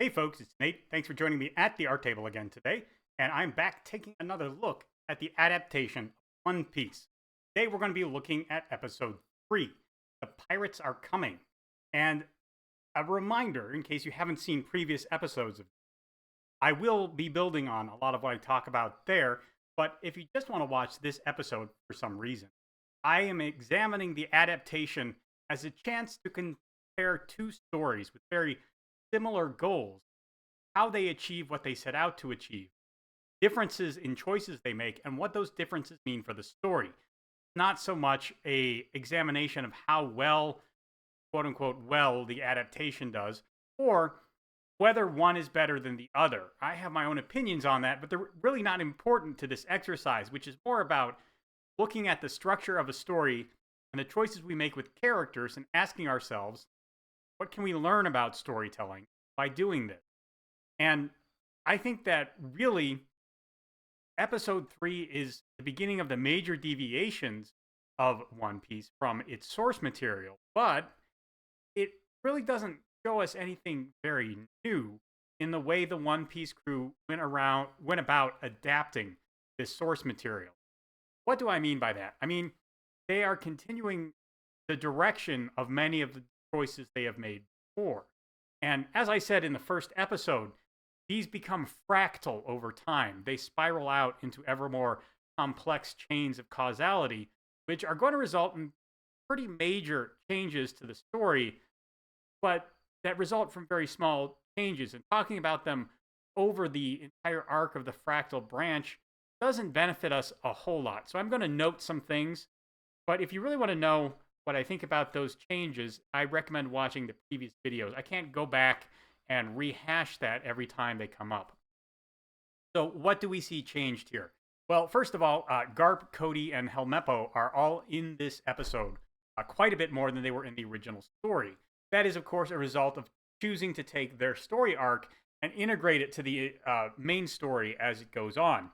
Hey folks, it's Nate. Thanks for joining me at the art table again today. And I'm back taking another look at the adaptation of One Piece. Today we're going to be looking at episode 3, The Pirates Are Coming. And a reminder, in case you haven't seen previous episodes, I will be building on a lot of what I talk about there. But if you just want to watch this episode for some reason, I am examining the adaptation as a chance to compare two stories with very similar goals, how they achieve what they set out to achieve, differences in choices they make, and what those differences mean for the story. Not so much a examination of how well, quote unquote, well the adaptation does, or whether one is better than the other. I have my own opinions on that, but they're really not important to this exercise, which is more about looking at the structure of a story and the choices we make with characters and asking ourselves, what can we learn about storytelling by doing this? And I think that really episode 3 is the beginning of the major deviations of One Piece from its source material, but it really doesn't show us anything very new in the way the One Piece crew went about adapting this source material. What do I mean by that? I mean, they are continuing the direction of many of the choices they have made before. And as I said in the first episode, these become fractal over time. They spiral out into ever more complex chains of causality, which are going to result in pretty major changes to the story, but that result from very small changes. And talking about them over the entire arc of the fractal branch doesn't benefit us a whole lot. So I'm going to note some things, but if you really want to know what I think about those changes, I recommend watching the previous videos. I can't go back and rehash that every time they come up. So what do we see changed here? Well, first of all, Garp, Cody, and Helmeppo are all in this episode quite a bit more than they were in the original story. That is, of course, a result of choosing to take their story arc and integrate it to the main story as it goes on,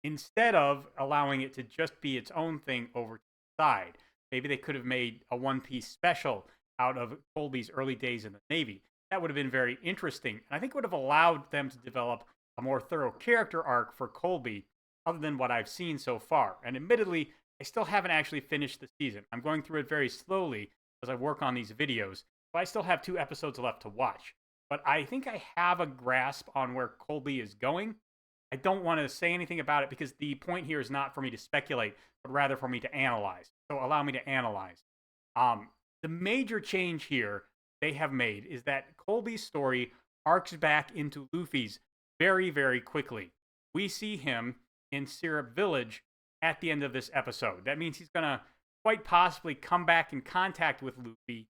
instead of allowing it to just be its own thing over to the side. Maybe they could have made a One Piece special out of Colby's early days in the Navy. That would have been very interesting. And I think would have allowed them to develop a more thorough character arc for Colby, other than what I've seen so far. And admittedly, I still haven't actually finished the season. I'm going through it very slowly as I work on these videos. But I still have 2 episodes left to watch. But I think I have a grasp on where Colby is going. I don't want to say anything about it because the point here is not for me to speculate, but rather for me to analyze. So allow me to analyze. The major change here they have made is that Colby's story arcs back into Luffy's very, very quickly. We see him in Syrup Village at the end of this episode. That means he's going to quite possibly come back in contact with Luffy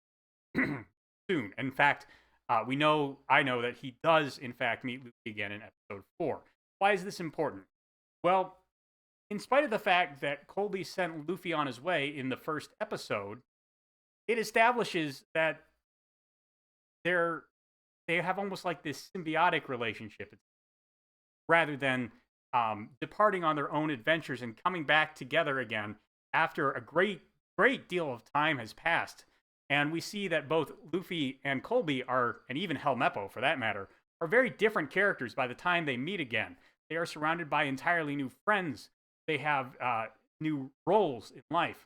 soon. In fact, I know that he does, in fact, meet Luffy again in episode 4. Why is this important? Well, in spite of the fact that Colby sent Luffy on his way in the first episode, it establishes that they have almost like this symbiotic relationship, rather than departing on their own adventures and coming back together again after a great deal of time has passed. And we see that both Luffy and Colby are, and even Helmeppo for that matter, are very different characters by the time they meet again. They are surrounded by entirely new friends. They have new roles in life.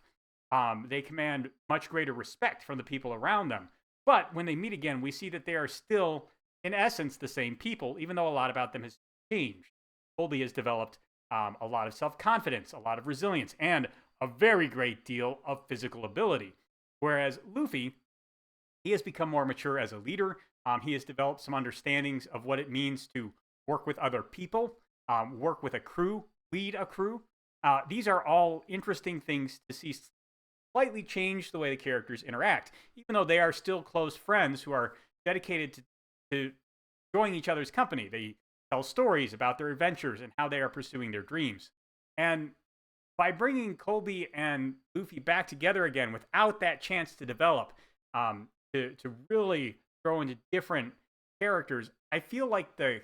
They command much greater respect from the people around them. But when they meet again, we see that they are still, in essence, the same people, even though a lot about them has changed. Colby has developed a lot of self-confidence, a lot of resilience, and a very great deal of physical ability. Whereas Luffy, he has become more mature as a leader. He has developed some understandings of what it means to work with other people, work with a crew, lead a crew. These are all interesting things to see slightly change the way the characters interact, even though they are still close friends who are dedicated to enjoying each other's company. They tell stories about their adventures and how they are pursuing their dreams. And by bringing Colby and Luffy back together again without that chance to develop, to really grow into different characters, I feel like the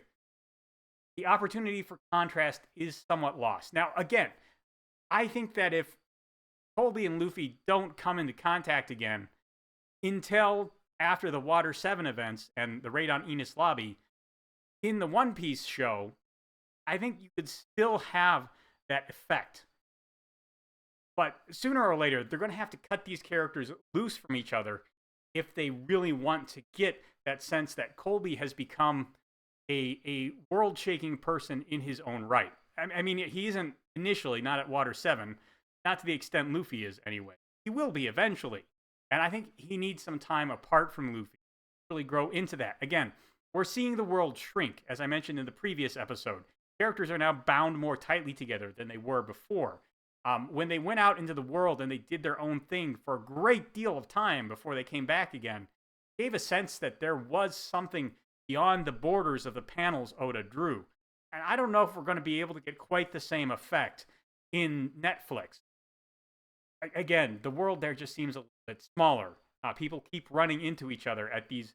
opportunity for contrast is somewhat lost. Now, again, I think that if Colby and Luffy don't come into contact again until after the Water 7 events and the raid on Enies Lobby, in the One Piece show, I think you could still have that effect. But sooner or later, they're going to have to cut these characters loose from each other if they really want to get that sense that Colby has become a world shaking person in his own right. I mean, he isn't initially, not at Water 7, not to the extent Luffy is anyway. He will be eventually. And I think he needs some time apart from Luffy to really grow into that. Again, we're seeing the world shrink, as I mentioned in the previous episode. Characters are now bound more tightly together than they were before. When they went out into the world and they did their own thing for a great deal of time before they came back again, gave a sense that there was something beyond the borders of the panels Oda drew. And I don't know if we're going to be able to get quite the same effect in Netflix. Again, the world there just seems a little bit smaller. People keep running into each other at these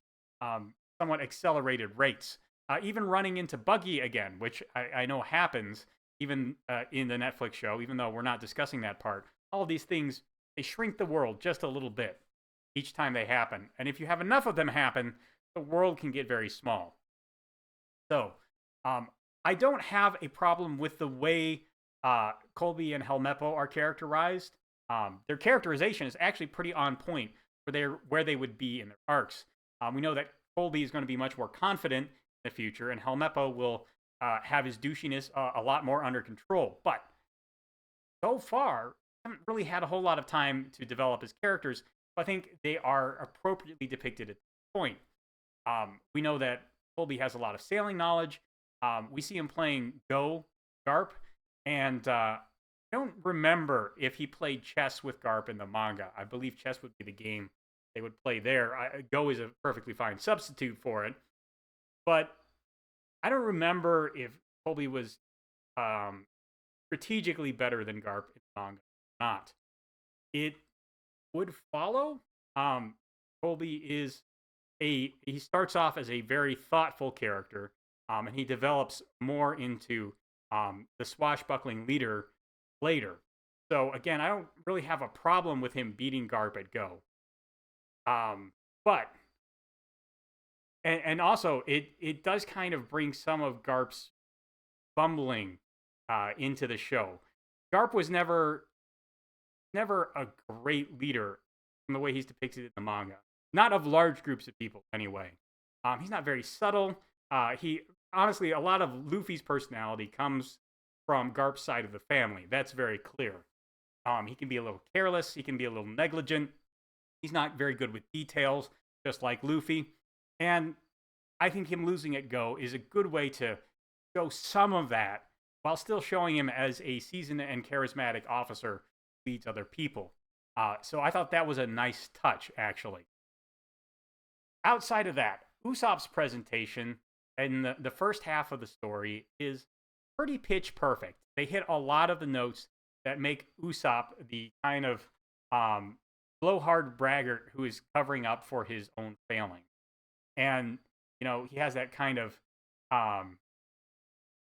somewhat accelerated rates. Even running into Buggy again, which I know happens even in the Netflix show, even though we're not discussing that part. All of these things, they shrink the world just a little bit each time they happen. And if you have enough of them happen, the world can get very small. So, I don't have a problem with the way Colby and Helmeppo are characterized. Their characterization is actually pretty on point for where they would be in their arcs. We know that Colby is going to be much more confident in the future, and Helmeppo will have his douchiness a lot more under control. But so far, haven't really had a whole lot of time to develop his characters. I think they are appropriately depicted at this point. We know that Colby has a lot of sailing knowledge. We see him playing Garp, and I don't remember if he played chess with Garp in the manga. I believe chess would be the game they would play there. Go is a perfectly fine substitute for it. But I don't remember if Colby was strategically better than Garp in the manga or not. It would follow. Colby is he starts off as a very thoughtful character, and he develops more into the swashbuckling leader later. So again, I don't really have a problem with him beating Garp at Go. But and also it does kind of bring some of Garp's fumbling into the show. Garp was never a great leader from the way he's depicted in the manga. Not of large groups of people, anyway. He's not very subtle. He honestly, a lot of Luffy's personality comes from Garp's side of the family. That's very clear. He can be a little careless. He can be a little negligent. He's not very good with details, just like Luffy. And I think him losing at Go is a good way to show some of that while still showing him as a seasoned and charismatic officer who leads other people. So I thought that was a nice touch, actually. Outside of that, Usopp's presentation and the first half of the story is pretty pitch perfect. They hit a lot of the notes that make Usopp the kind of blowhard braggart who is covering up for his own failing. And, you know, he has that kind of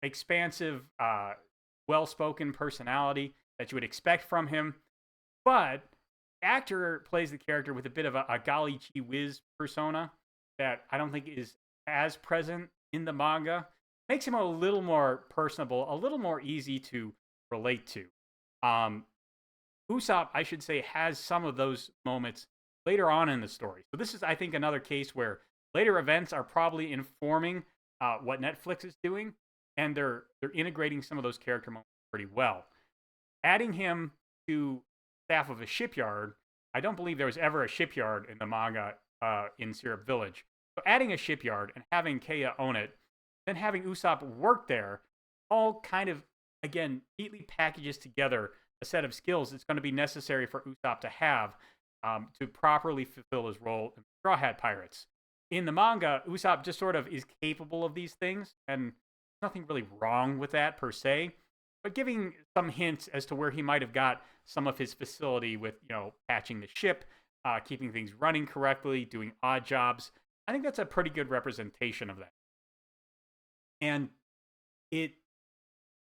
expansive, well-spoken personality that you would expect from him. But the actor plays the character with a bit of a golly gee whiz persona that I don't think is as present in the manga. Makes him a little more personable, a little more easy to relate to. Usopp, I should say, has some of those moments later on in the story. So this is, I think, another case where later events are probably informing what Netflix is doing, and they're integrating some of those character moments pretty well. Adding him to staff of a shipyard, I don't believe there was ever a shipyard in the manga in Syrup Village. So adding a shipyard and having Kea own it, then having Usopp work there, all kind of, again, neatly packages together a set of skills that's going to be necessary for Usopp to have to properly fulfill his role in Straw Hat Pirates. In the manga, Usopp just sort of is capable of these things, and nothing really wrong with that per se, but giving some hints as to where he might have got some of his facility with, you know, patching the ship, keeping things running correctly, doing odd jobs. I think that's a pretty good representation of that. And it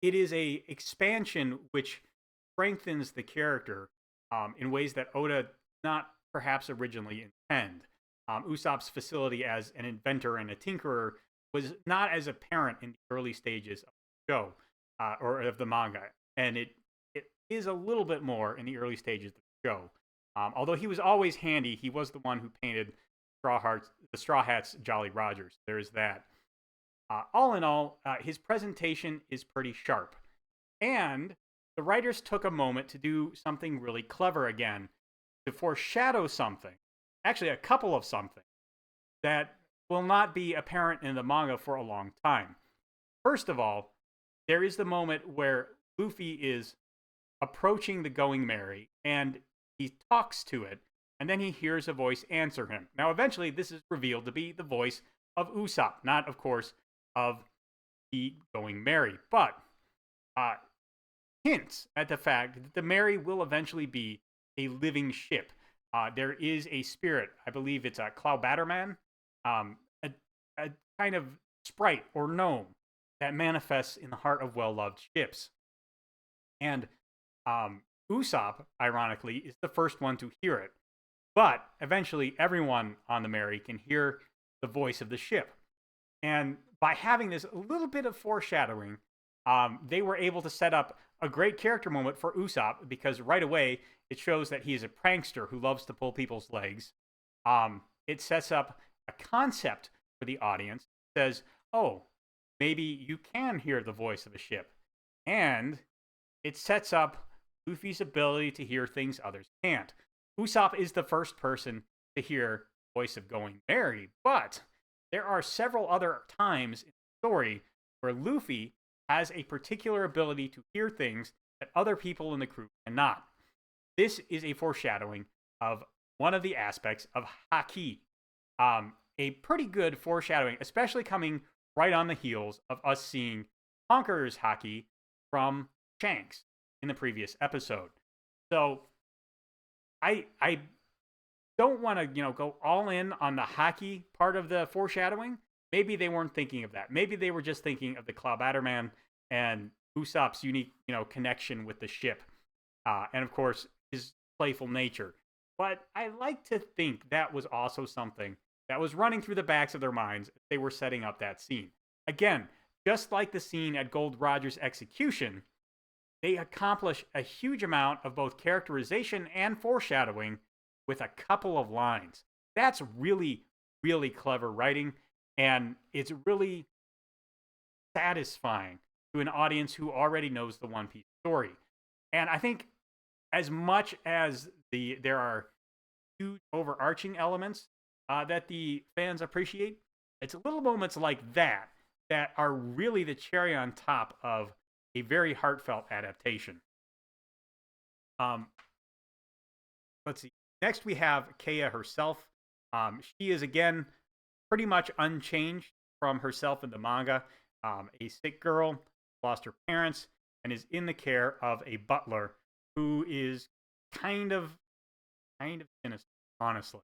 is a expansion which strengthens the character in ways that Oda did not perhaps originally intend. Usopp's facility as an inventor and a tinkerer was not as apparent in the early stages of the show or of the manga, and it is a little bit more in the early stages of the show. Although he was always handy, he was the one who painted the Straw Hats Jolly Rogers. There's that. All in all, his presentation is pretty sharp. And the writers took a moment to do something really clever again, to foreshadow something, actually a couple of something, that will not be apparent in the manga for a long time. First of all, there is the moment where Luffy is approaching the Going Merry, and he talks to it, and then he hears a voice answer him. Now, eventually, this is revealed to be the voice of Usopp, not, of course, of the Going Merry, but hints at the fact that the Merry will eventually be a living ship. There is a spirit, I believe it's a Cloudbatterman, a kind of sprite or gnome that manifests in the heart of well-loved ships. And Usopp, ironically, is the first one to hear it. But eventually, everyone on the Merry can hear the voice of the ship. And by having this little bit of foreshadowing, they were able to set up a great character moment for Usopp, because right away, it shows that he is a prankster who loves to pull people's legs. It sets up a concept for the audience. It says, oh, maybe you can hear the voice of a ship. And it sets up Luffy's ability to hear things others can't. Usopp is the first person to hear the voice of Going Merry, but there are several other times in the story where Luffy has a particular ability to hear things that other people in the crew cannot. This is a foreshadowing of one of the aspects of Haki. A pretty good foreshadowing, especially coming right on the heels of us seeing Conqueror's Haki from Shanks in the previous episode. So I don't want to, go all in on the Haki part of the foreshadowing. Maybe they weren't thinking of that. Maybe they were just thinking of the Cloudbatterman and Usopp's unique, connection with the ship. And of course, his playful nature. But I like to think that was also something that was running through the backs of their minds as they were setting up that scene. Again, just like the scene at Gold Roger's execution, they accomplish a huge amount of both characterization and foreshadowing with a couple of lines. That's really, really clever writing, and it's really satisfying to an audience who already knows the One Piece story. And I think as much as there are huge overarching elements that the fans appreciate, it's little moments like that that are really the cherry on top of a very heartfelt adaptation. Let's see. Next, we have Kea herself. She is, again, pretty much unchanged from herself in the manga. A sick girl, lost her parents, and is in the care of a butler who is kind of sinister, honestly.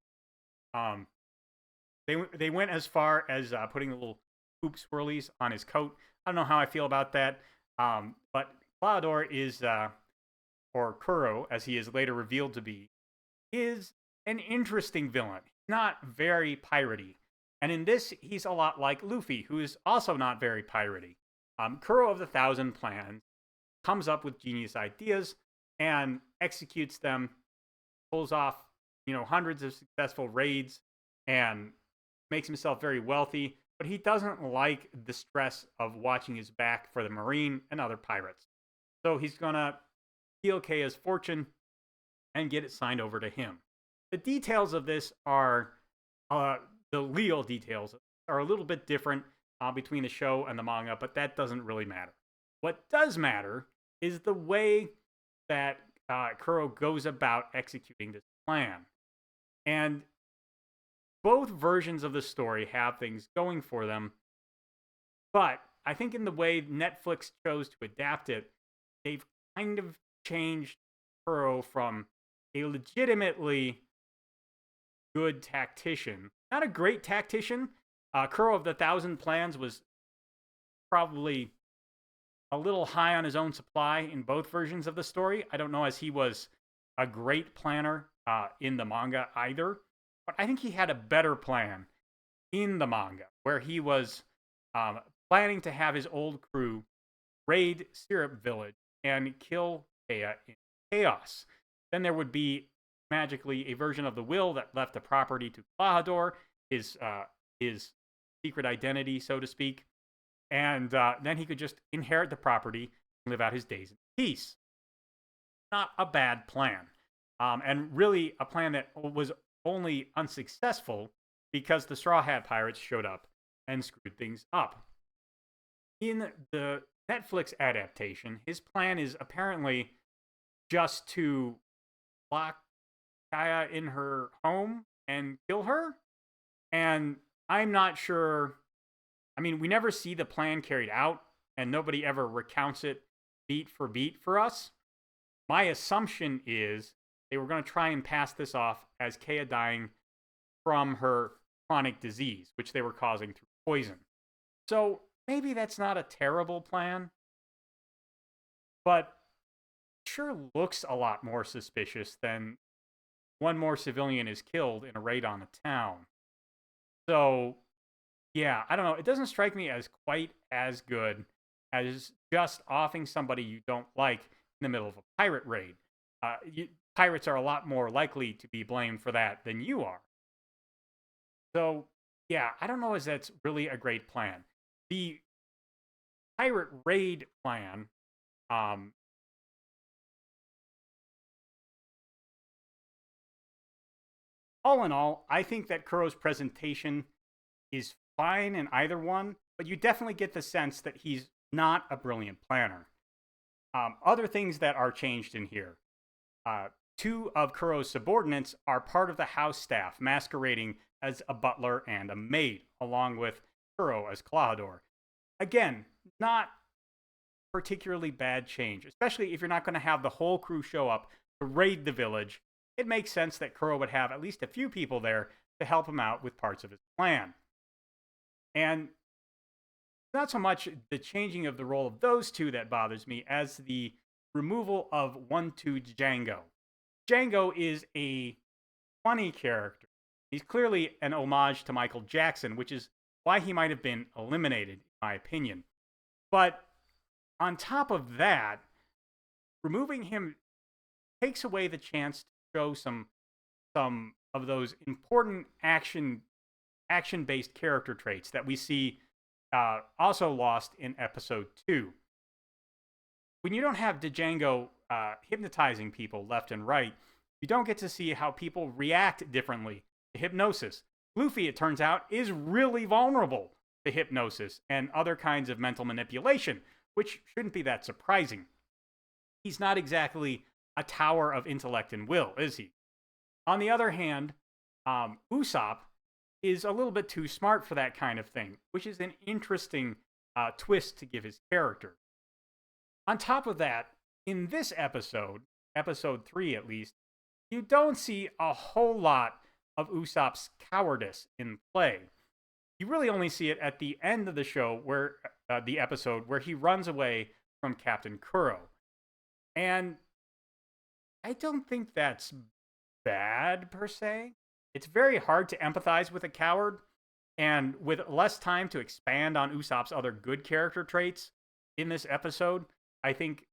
They went as far as putting little hoop swirlies on his coat. I don't know how I feel about that. But Claudor is, or Kuro, as he is later revealed to be, is an interesting villain. Not very piratey. And in this, he's a lot like Luffy, who is also not very piratey. Kuro of the Thousand Plans comes up with genius ideas and executes them, pulls off, hundreds of successful raids, and makes himself very wealthy. But he doesn't like the stress of watching his back for the Marine and other pirates. So he's going to steal Kea's fortune and get it signed over to him. The details of this are, the legal details are a little bit different between the show and the manga, but that doesn't really matter. What does matter is the way that Kuro goes about executing this plan. And both versions of the story have things going for them, but I think in the way Netflix chose to adapt it, they've kind of changed Kuro from a legitimately good tactician, not a great tactician. Kuro of the Thousand Plans was probably a little high on his own supply in both versions of the story. I don't know as he was a great planner in the manga either. But I think he had a better plan in the manga, where he was um, planning to have his old crew raid Syrup Village and kill Kea in chaos. Then there would be magically a version of the will that left the property to Klahadore, his secret identity, so to speak, and then he could just inherit the property and live out his days in peace. Not a bad plan, and really a plan that was only unsuccessful because the Straw Hat Pirates showed up and screwed things up. In the Netflix adaptation, his plan is apparently just to lock Kaya in her home and kill her. And I'm not sure. I mean, we never see the plan carried out, and nobody ever recounts it beat for beat for us. My assumption is they were going to try and pass this off as Kea dying from her chronic disease, which they were causing through poison. So maybe that's not a terrible plan, but sure looks a lot more suspicious than one more civilian is killed in a raid on a town. So, yeah, I don't know. It doesn't strike me as quite as good as just offing somebody you don't like in the middle of a pirate raid. Pirates are a lot more likely to be blamed for that than you are. So, yeah, I don't know if that's really a great plan. The pirate raid plan, all in all, I think that Kuro's presentation is fine in either one, but you definitely get the sense that he's not a brilliant planner. Other things that are changed in here. Two of Kuro's subordinates are part of the house staff, masquerading as a butler and a maid, along with Kuro as Klahadore. Again, not particularly bad change, especially if you're not going to have the whole crew show up to raid the village. It makes sense that Kuro would have at least a few people there to help him out with parts of his plan. And not so much the changing of the role of those two that bothers me as the removal of 1-2 Django. Django is a funny character. He's clearly an homage to Michael Jackson, which is why he might have been eliminated, in my opinion. But on top of that, removing him takes away the chance to show some of those important action-based character traits that we see also lost in episode 2. When you don't have Django hypnotizing people left and right, you don't get to see how people react differently to hypnosis. Luffy, it turns out, is really vulnerable to hypnosis and other kinds of mental manipulation, which shouldn't be that surprising. He's not exactly a tower of intellect and will, is he? On the other hand, Usopp is a little bit too smart for that kind of thing, which is an interesting twist to give his character. On top of that, in this episode, episode 3 at least, you don't see a whole lot of Usopp's cowardice in play. You really only see it at the end of the show, where the episode where he runs away from Captain Kuro. And I don't think that's bad, per se. It's very hard to empathize with a coward, and with less time to expand on Usopp's other good character traits in this episode, I think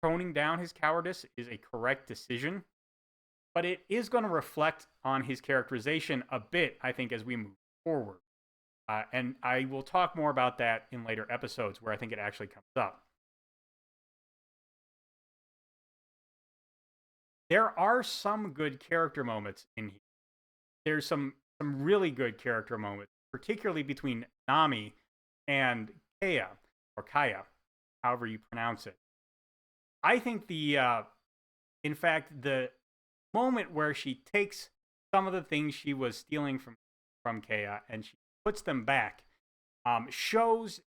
toning down his cowardice is a correct decision. But it is going to reflect on his characterization a bit, I think, as we move forward. And I will talk more about that in later episodes where I think it actually comes up. There are some good character moments in here. There's some really good character moments, particularly between Nami and Kaya, or Kaya, however you pronounce it. I think in fact, the moment where she takes some of the things she was stealing from Kaya and she puts them back shows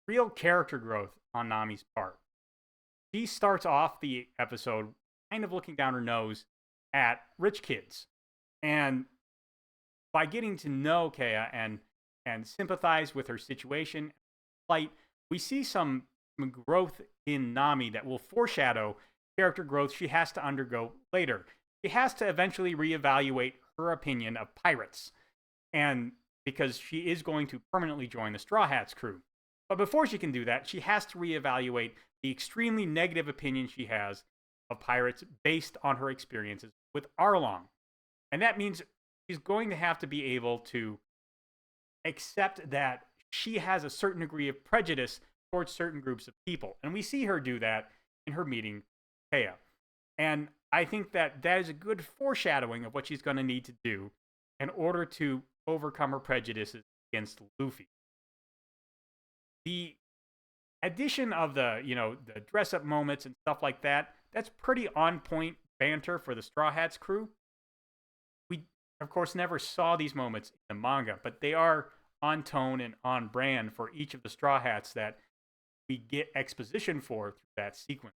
real character growth on Nami's part. She starts off the episode kind of looking down her nose at rich kids, and by getting to know Kaya and sympathize with her situation, plight, we see some growth in Nami that will foreshadow character growth she has to undergo later. She has to eventually reevaluate her opinion of pirates. And because she is going to permanently join the Straw Hats crew. But before she can do that, she has to reevaluate the extremely negative opinion she has of pirates based on her experiences with Arlong. And that means she's going to have to be able to accept that she has a certain degree of prejudice towards certain groups of people. And we see her do that in her meeting with Taya. And I think that that is a good foreshadowing of what she's going to need to do in order to overcome her prejudices against Luffy. The addition of the dress up moments and stuff like that, that's pretty on point banter for the Straw Hats crew. We, of course, never saw these moments in the manga, but they are on tone and on brand for each of the Straw Hats that we get exposition for through that sequence.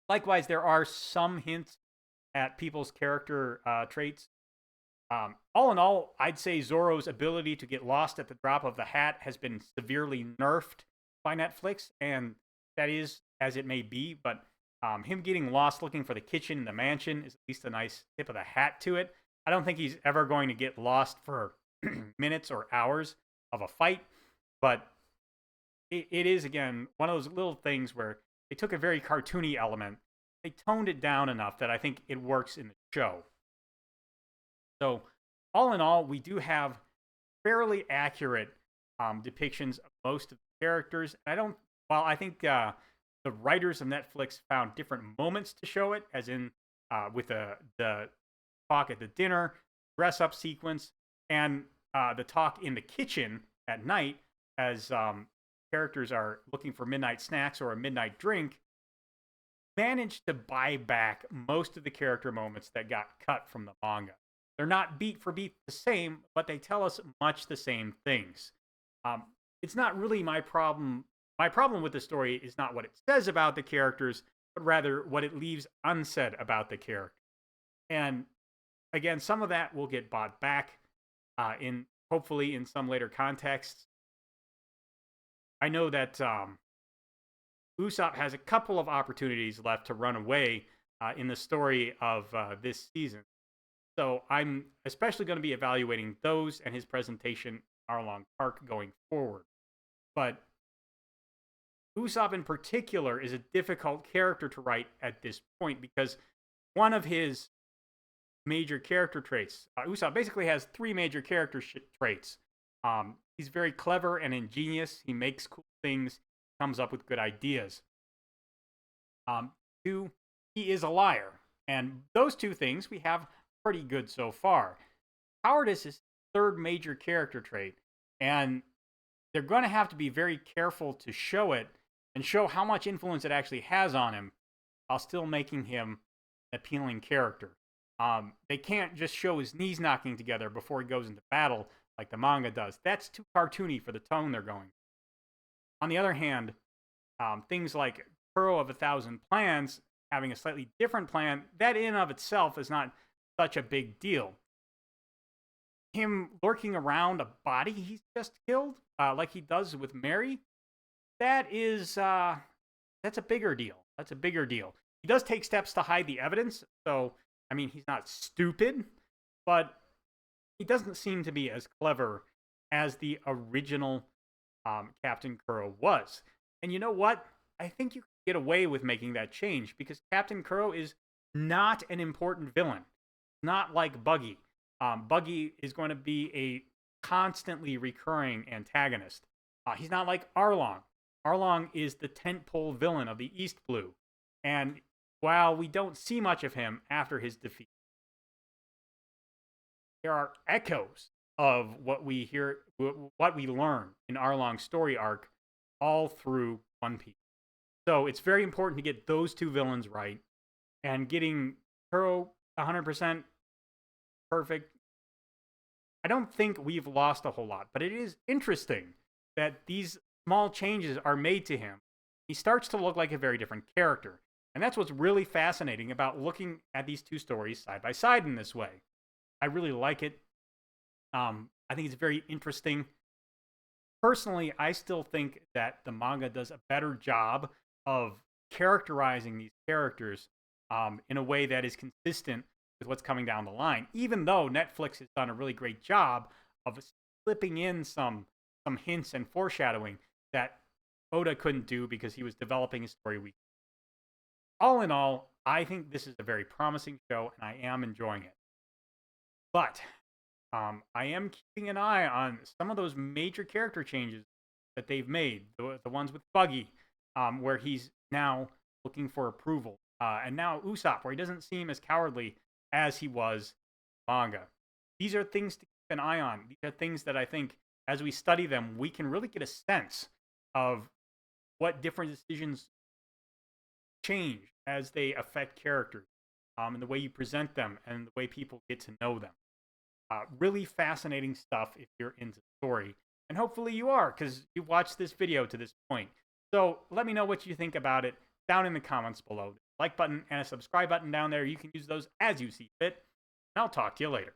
Likewise, there are some hints at people's character traits. All in all, I'd say Zoro's ability to get lost at the drop of the hat has been severely nerfed by Netflix, and that is as it may be, but him getting lost looking for the kitchen in the mansion is at least a nice tip of the hat to it. I don't think he's ever going to get lost for minutes or hours of a fight, but it is, again, one of those little things where they took a very cartoony element, they toned it down enough that I think it works in the show. So, all in all, we do have fairly accurate depictions of most of the characters. While I think the writers of Netflix found different moments to show it, as in with the talk at the dinner, dress up sequence, and the talk in the kitchen at night as characters are looking for midnight snacks or a midnight drink, managed to buy back most of the character moments that got cut from the manga. They're not beat for beat the same, but they tell us much the same things. It's not really my problem. My problem with the story is not what it says about the characters, but rather what it leaves unsaid about the character. And again, some of that will get bought back hopefully in some later contexts. I know that Usopp has a couple of opportunities left to run away in the story of this season. So I'm especially going to be evaluating those and his presentation in Arlong Park going forward. But Usopp in particular is a difficult character to write at this point because one of his major character traits, Usopp basically has three major character traits. He's very clever and ingenious. He makes cool things, comes up with good ideas. Two, he is a liar. And those two things we have pretty good so far. Cowardice is third major character trait, and they're going to have to be very careful to show it and show how much influence it actually has on him while still making him an appealing character. They can't just show his knees knocking together before he goes into battle like the manga does. That's too cartoony for the tone they're going. On the other hand, things like Kuro of 1,000 Plans having a slightly different plan, that in and of itself is not such a big deal. Him lurking around a body he's just killed, like he does with Mary, that's a bigger deal. That's a bigger deal. He does take steps to hide the evidence, so, I mean, he's not stupid, but he doesn't seem to be as clever as the original Captain Kuro was. And you know what? I think you can get away with making that change because Captain Kuro is not an important villain. Not like Buggy. Buggy is going to be a constantly recurring antagonist. He's not like Arlong. Arlong is the tentpole villain of the East Blue. And while we don't see much of him after his defeat, there are echoes of what we learn in Arlong's story arc all through One Piece. So it's very important to get those two villains right. And getting Kuro 100% perfect, I don't think we've lost a whole lot, but it is interesting that these small changes are made to him. He starts to look like a very different character. And that's what's really fascinating about looking at these two stories side by side in this way. I really like it. I think it's very interesting. Personally, I still think that the manga does a better job of characterizing these characters in a way that is consistent with what's coming down the line, even though Netflix has done a really great job of slipping in some hints and foreshadowing that Oda couldn't do because he was developing his story week. All in all, I think this is a very promising show, and I am enjoying it. But I am keeping an eye on some of those major character changes that they've made. The ones with Buggy, where he's now looking for approval, and now Usopp, where he doesn't seem as cowardly as he was in manga. These are things to keep an eye on. These are things that I think, as we study them, we can really get a sense of what different decisions change as they affect characters, and the way you present them, and the way people get to know them. Really fascinating stuff if you're into the story. And hopefully you are, because you've watched this video to this point. So let me know what you think about it down in the comments below. Like button and a subscribe button down there. You can use those as you see fit. And I'll talk to you later.